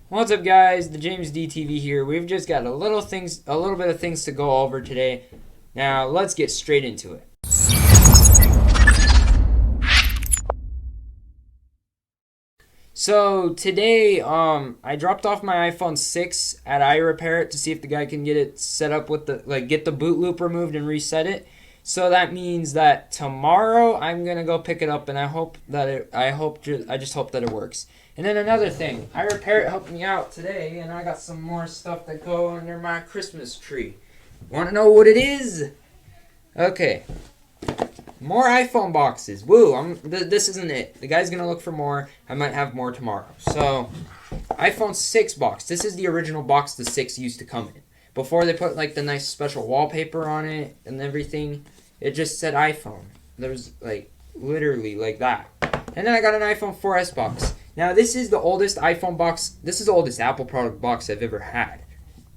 What's up, guys? The James DTV here. We've just got a little bit of things to go over today. Now, let's get straight into it. So today, I dropped off my iPhone 6 at iRepair-It to see if the guy can get it set up with get the boot loop removed and reset it. So that means that tomorrow I'm gonna go pick it up, and I just hope that it works. And then another thing, iRepair-It helped me out today, and I got some more stuff that go under my Christmas tree. Want to know what it is? Okay. More iPhone boxes. Woo! This isn't it. The guy's gonna look for more. I might have more tomorrow. So, iPhone 6 box. This is the original box the 6 used to come in. Before they put like the nice special wallpaper on it and everything, it just said iPhone. There was like literally like that. And then I got an iPhone 4S box. Now this is the oldest iPhone box. This is the oldest Apple product box I've ever had.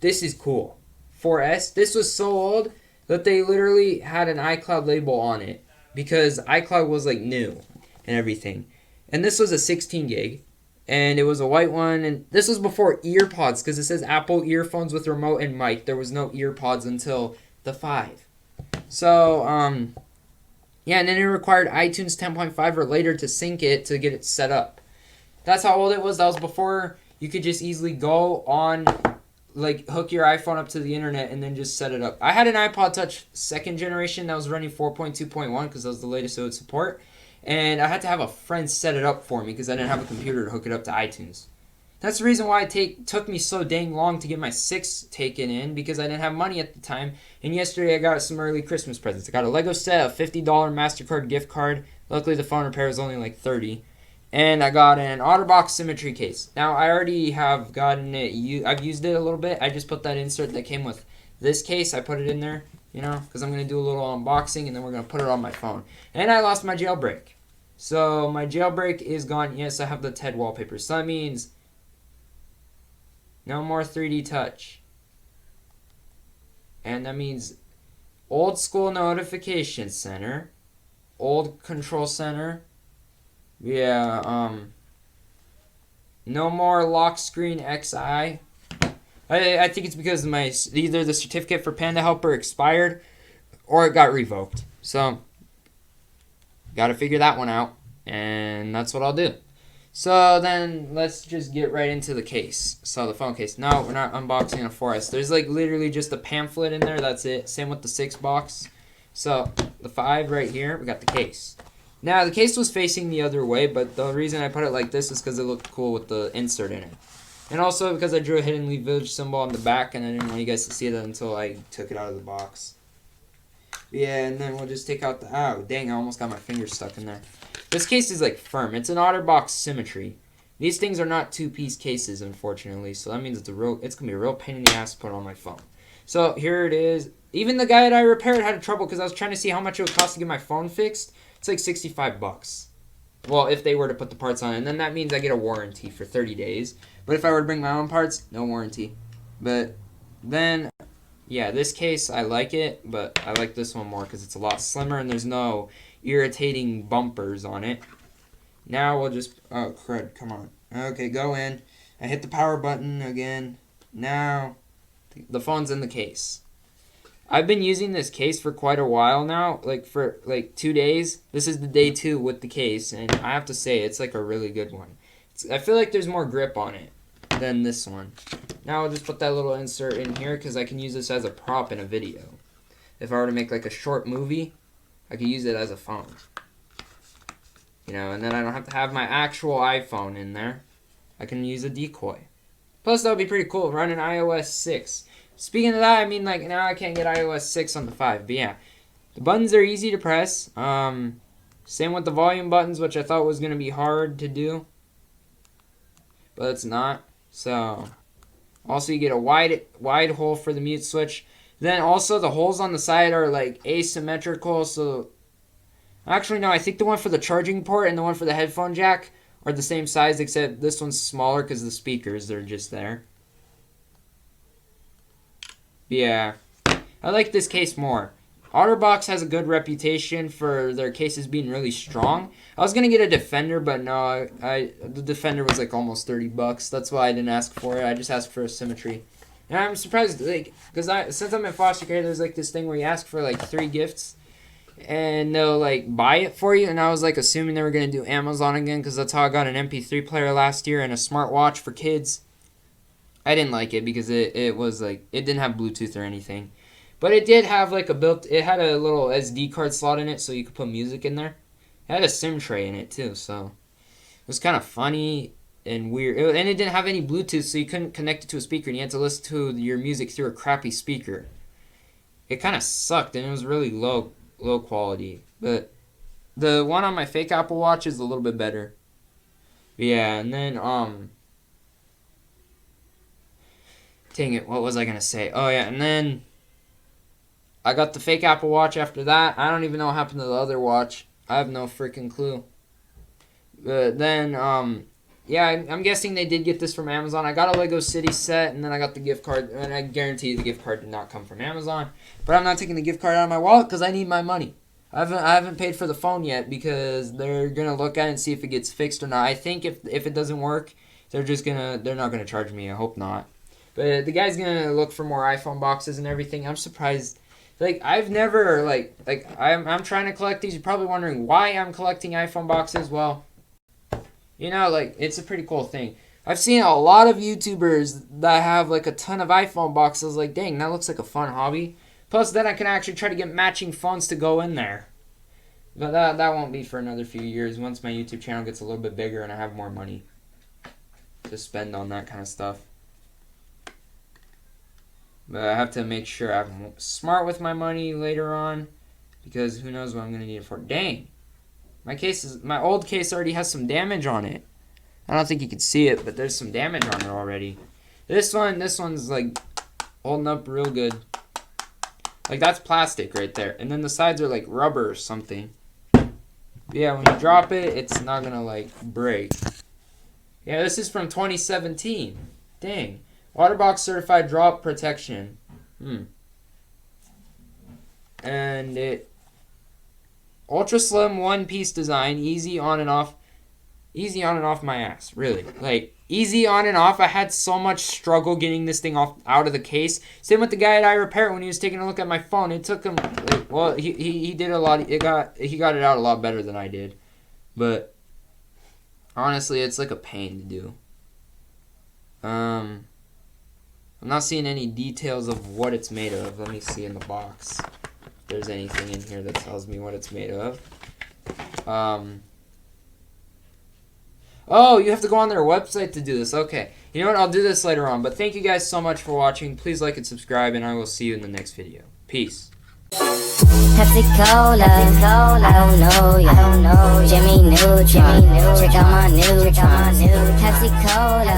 This is cool. 4S. This was so old that they literally had an iCloud label on it because iCloud was like new and everything. And this was a 16 gig, and it was a white one. And this was before earpods because it says Apple earphones with remote and mic. There was no earpods until the 5. So yeah, and then it required iTunes 10.5 or later to sync it to get it set up. That's how old it was. That was before you could just easily go on, like, hook your iPhone up to the internet and then just set it up. I had an iPod Touch 2nd generation that was running 4.2.1 because that was the latest it would support. And I had to have a friend set it up for me because I didn't have a computer to hook it up to iTunes. That's the reason why it took me so dang long to get my 6 taken in, because I didn't have money at the time. And yesterday I got some early Christmas presents. I got a Lego set, a $50 MasterCard gift card. Luckily the phone repair was only like $30. And I got an OtterBox symmetry case. Now, I already have gotten it. I've used it a little bit. I just put that insert that came with this case. I put it in there, because I'm going to do a little unboxing, and then we're going to put it on my phone. And I lost my jailbreak. So, my jailbreak is gone. Yes, I have the TED wallpaper. So, that means no more 3D touch. And that means old school notification center, old control center. Yeah, no more lock screen XI. I think it's because either the certificate for Panda Helper expired or it got revoked. So, gotta figure that one out, and that's what I'll do. So then let's just get right into the case. So the phone case. No, we're not unboxing a 4S. There's like literally just a pamphlet in there. That's it. Same with the 6 box. So the 5 right here, we got the case. Now, the case was facing the other way, but the reason I put it like this is because it looked cool with the insert in it. And also because I drew a Hidden Leaf Village symbol on the back, and I didn't want you guys to see that until I took it out of the box. Yeah, and then we'll just take out the... Oh, dang, I almost got my finger stuck in there. This case is, like, firm. It's an OtterBox symmetry. These things are not 2-piece cases, unfortunately, so that means it's going to be a real pain in the ass to put on my phone. So, here it is. Even the guy at iRepair-It had trouble because I was trying to see how much it would cost to get my phone fixed. It's like $65. Well, if they were to put the parts on it. And then that means I get a warranty for 30 days. But if I were to bring my own parts, no warranty. But then, yeah, this case, I like it. But I like this one more because it's a lot slimmer and there's no irritating bumpers on it. Now we'll just... Oh, crud, come on. Okay, go in. I hit the power button again. Now, the phone's in the case. I've been using this case for quite a while now, like for like 2 days. This is the day 2 with the case, and I have to say it's like a really good one. I feel like there's more grip on it than this one. Now I'll just put that little insert in here because I can use this as a prop in a video. If I were to make like a short movie, I could use it as a phone. And then I don't have to have my actual iPhone in there. I can use a decoy. Plus, that would be pretty cool running iOS 6. Speaking of that, I mean, like, now I can't get iOS 6 on the 5. But yeah, the buttons are easy to press. Same with the volume buttons, which I thought was going to be hard to do. But it's not. So, also you get a wide hole for the mute switch. Then also the holes on the side are, like, asymmetrical. So, actually, no, I think the one for the charging port and the one for the headphone jack are the same size, except this one's smaller because the speakers, they're just there. Yeah, I like this case more. OtterBox has a good reputation for their cases being really strong. I was gonna get a Defender, but no, the Defender was like almost $30. That's why I didn't ask for it. I just asked for a Symmetry. And I'm surprised, like, because since I'm in foster care, there's like this thing where you ask for like 3 gifts, and they'll like buy it for you. And I was like assuming they were gonna do Amazon again, because that's how I got an MP3 player last year and a smartwatch for kids. I didn't like it because it was like it didn't have Bluetooth or anything. But it did have like it had a little SD card slot in it so you could put music in there. It had a SIM tray in it too, so it was kind of funny and weird. And it didn't have any Bluetooth, so you couldn't connect it to a speaker, and you had to listen to your music through a crappy speaker. It kind of sucked, and it was really low quality. But the one on my fake Apple Watch is a little bit better. Yeah, and then dang it, what was I gonna say? Oh yeah, and then I got the fake Apple Watch after that. I don't even know what happened to the other watch. I have no freaking clue. But then, yeah, I'm guessing they did get this from Amazon. I got a Lego City set, and then I got the gift card. And I guarantee the gift card did not come from Amazon. But I'm not taking the gift card out of my wallet because I need my money. I haven't paid for the phone yet because they're gonna look at it and see if it gets fixed or not. I think if it doesn't work, they're not gonna charge me. I hope not. But the guy's gonna look for more iPhone boxes and everything. I'm surprised. Like, I've never, I'm trying to collect these. You're probably wondering why I'm collecting iPhone boxes. Well, you know, like, it's a pretty cool thing. I've seen a lot of YouTubers that have, like, a ton of iPhone boxes. Like, dang, that looks like a fun hobby. Plus, then I can actually try to get matching phones to go in there. But that won't be for another few years once my YouTube channel gets a little bit bigger and I have more money to spend on that kind of stuff. But I have to make sure I'm smart with my money later on, because who knows what I'm going to need it for. Dang. My old case already has some damage on it. I don't think you can see it, but there's some damage on it already. This one's like holding up real good. Like, that's plastic right there. And then the sides are like rubber or something. But yeah, when you drop it, it's not going to like break. Yeah, this is from 2017. Dang. Waterbox certified drop protection. And it ultra slim one piece design, easy on and off my ass, really. Like, easy on and off. I had so much struggle getting this thing out of the case. Same with the guy at iRepair when he was taking a look at my phone. It took him, well, he did a lot. He got it out a lot better than I did. But honestly, it's like a pain to do. I'm not seeing any details of what it's made of. Let me see in the box if there's anything in here that tells me what it's made of. Oh, you have to go on their website to do this. Okay. You know what? I'll do this later on. But thank you guys so much for watching. Please like and subscribe, and I will see you in the next video. Peace. Pepsi Cola, I don't know ya. Jimmy Neutron, check out my Neutron. Pepsi Cola.